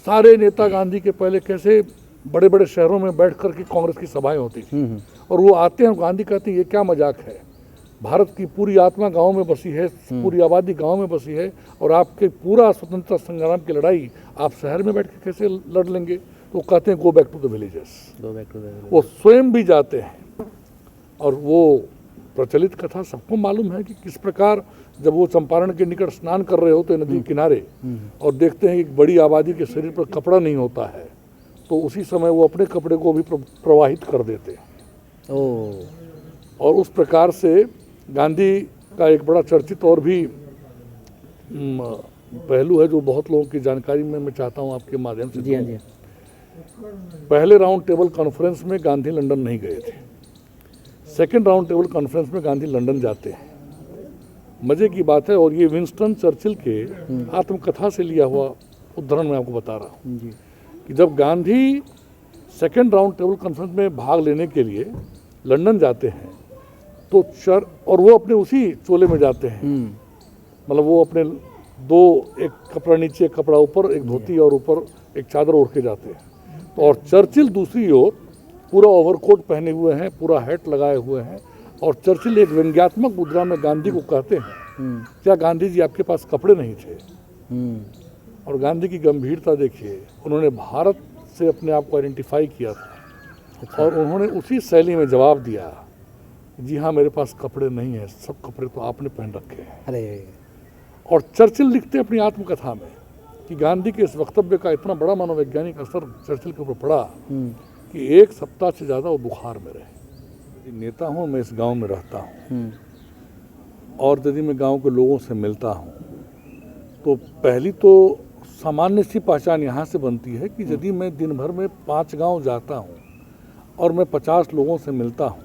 सारे नेता गांधी के पहले कैसे बड़े बड़े शहरों में बैठ कर के कांग्रेस की सभाएं होती थी, और वो आते हैं, गांधी कहते हैं ये क्या मजाक है, भारत की पूरी आत्मा गांव में बसी है, पूरी आबादी गांव में बसी है, और आपके पूरा स्वतंत्रता संग्राम की लड़ाई आप शहर में बैठ के कैसे लड़ लेंगे। तो कहते हैं go back to the villages. वो स्वयं भी जाते हैं, और वो प्रचलित कथा सबको मालूम है कि किस प्रकार जब वो चंपारण के निकट स्नान कर रहे होते नदी किनारे, और देखते हैं एक बड़ी आबादी के शरीर पर कपड़ा नहीं होता है, तो उसी समय वो अपने कपड़े को भी प्रवाहित कर देते हैं। और उस प्रकार से गांधी का एक बड़ा चर्चित और भी पहलू है जो बहुत लोगों की जानकारी में मैं चाहता हूं आपके माध्यम से। जी हाँ जी। पहले राउंड टेबल कॉन्फ्रेंस में गांधी लंदन नहीं गए थे, सेकेंड राउंड टेबल कॉन्फ्रेंस में गांधी लंदन जाते हैं। मजे की बात है, और ये विंस्टन चर्चिल के आत्मकथा से लिया हुआ उदाहरण मैं आपको बता रहा हूँ कि जब Gandhi second round table conference में भाग लेने के लिए लंदन जाते हैं तो और वो अपने उसी चोले में जाते हैं, मतलब वो अपने एक कपड़ा नीचे एक कपड़ा ऊपर, एक धोती और ऊपर एक चादर ओढ़ के जाते हैं। तो और चर्चिल दूसरी ओर पूरा ओवरकोट पहने हुए हैं, पूरा हैट लगाए हुए हैं, और चर्चिल एक व्यंग्यात्मक मुद्रा में गांधी को कहते हैं क्या गांधी जी आपके पास कपड़े नहीं थे। और गांधी की गंभीरता देखिए, उन्होंने भारत से अपने आप को आइडेंटिफाई किया था, और उन्होंने उसी शैली में जवाब दिया जी हाँ मेरे पास कपड़े नहीं हैं, सब कपड़े तो आपने पहन रखे हैं। अरे और चर्चिल लिखते अपनी आत्मकथा में कि गांधी के इस वक्तव्य का इतना बड़ा मनोवैज्ञानिक असर चर्चिल के ऊपर पड़ा कि एक सप्ताह से ज़्यादा वो बुखार में रहे। नेता हूँ, मैं इस गांव में रहता हूँ, और यदि मैं गांव के लोगों से मिलता हूँ तो पहली तो सामान्य सी पहचान यहाँ से बनती है कि यदि मैं दिन भर में 5 गांव जाता हूँ और मैं 50 लोगों से मिलता हूँ,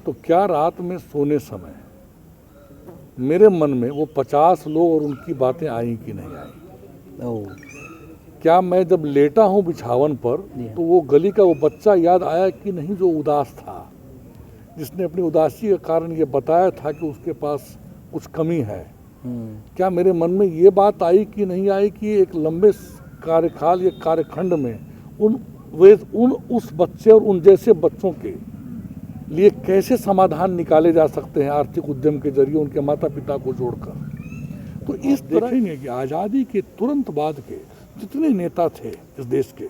तो क्या रात में सोने समय मेरे मन में वो 50 लोग और उनकी बातें आई कि नहीं आई। क्या मैं जब लेटा हूँ बिछावन पर तो वो गली का वो बच्चा याद आया कि नहीं जो उदास था, जिसने अपनी उदासी के कारण ये बताया था कि उसके पास कुछ कमी है। क्या मेरे मन में ये बात आई कि नहीं आई कि एक लंबे कार्यकाल या कार्यखंड में उस बच्चे और उन जैसे बच्चों के लिए कैसे समाधान निकाले जा सकते हैं आर्थिक उद्यम के जरिए उनके माता पिता को जोड़कर। तो इस देखेंगे कि आज़ादी के तुरंत बाद के जितने नेता थे इस देश के,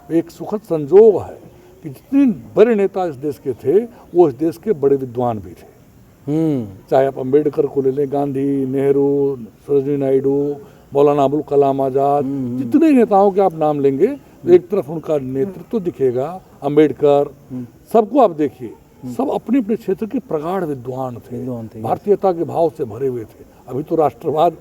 एक सुखद संजोग है कि जितने बड़े नेता इस देश के थे वो इस देश के बड़े विद्वान भी थे। चाहे आप अम्बेडकर को ले लें, गांधी, नेहरू, सरोजिनी नायडू, मौलाना अबुल कलाम आज़ाद, जितने नेताओं के आप नाम लेंगे एक तरफ उनका नेतृत्व दिखेगा, अम्बेडकर, सबको आप देखिए, सब अपने अपने क्षेत्र के प्रगाढ़ विद्वान थे, भारतीयता के भाव से भरे हुए थे। अभी तो राष्ट्रवाद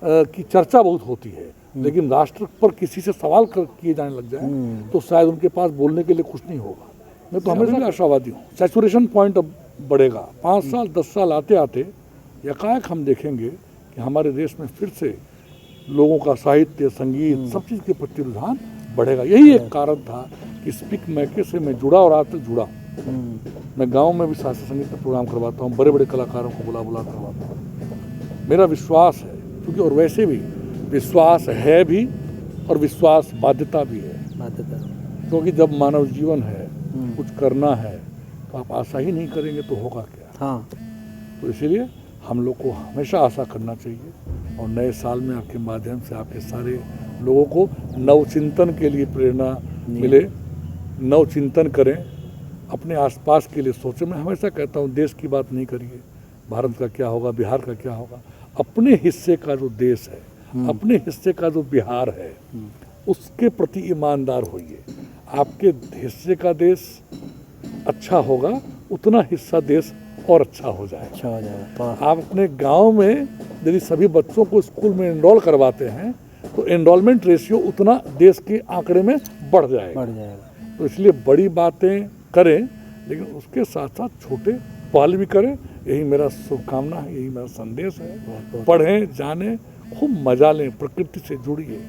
की चर्चा बहुत होती है, लेकिन राष्ट्र पर किसी से सवाल किए जाने लग जाए तो शायद उनके पास बोलने के लिए कुछ नहीं होगा। मैं तो हमेशा आशावादी हूँ। सैचुरेशन पॉइंट अब बढ़ेगा, 5 साल 10 साल आते आते यकायक हम देखेंगे कि हमारे देश में फिर से लोगों का साहित्य, संगीत, सब चीज़ के प्रति रुझान बढ़ेगा। यही एक कारण था कि स्पीक मैके से मैं जुड़ा और आज तक जुड़ा। मैं गांव में भी शास्त्रीय संगीत का प्रोग्राम करवाता हूँ, बड़े बड़े कलाकारों को बुला करवाता हूँ। मेरा विश्वास है, क्योंकि और वैसे भी विश्वास है भी और विश्वास बाध्यता भी है, क्योंकि जब मानव जीवन है, कुछ करना है, तो आप आशा ही नहीं करेंगे तो होगा क्या। तो इसीलिए हम लोग को हमेशा आशा करना चाहिए, और नए साल में आपके माध्यम से आपके सारे लोगों को नवचिंतन के लिए प्रेरणा मिले, नवचिंतन करें, अपने आसपास के लिए सोचें। मैं हमेशा कहता हूँ देश की बात नहीं करिए, भारत का क्या होगा, बिहार का क्या होगा, अपने हिस्से का जो देश है, अपने हिस्से का जो बिहार है, उसके प्रति ईमानदार होइए। आपके हिस्से का देश अच्छा होगा, उतना हिस्सा देश और अच्छा हो जाएगा। आप अपने गांव में यदि सभी बच्चों को स्कूल में एनरोल करवाते हैं तो एनरोलमेंट रेशियो उतना देश के आंकड़े में बढ़ जाएगा। तो इसलिए बड़ी बातें करें, लेकिन उसके साथ साथ छोटे पहल भी करें। यही मेरा शुभकामना है, यही मेरा संदेश है। पढ़ें, जानें, खूब मजा लें, प्रकृति से जुड़िए।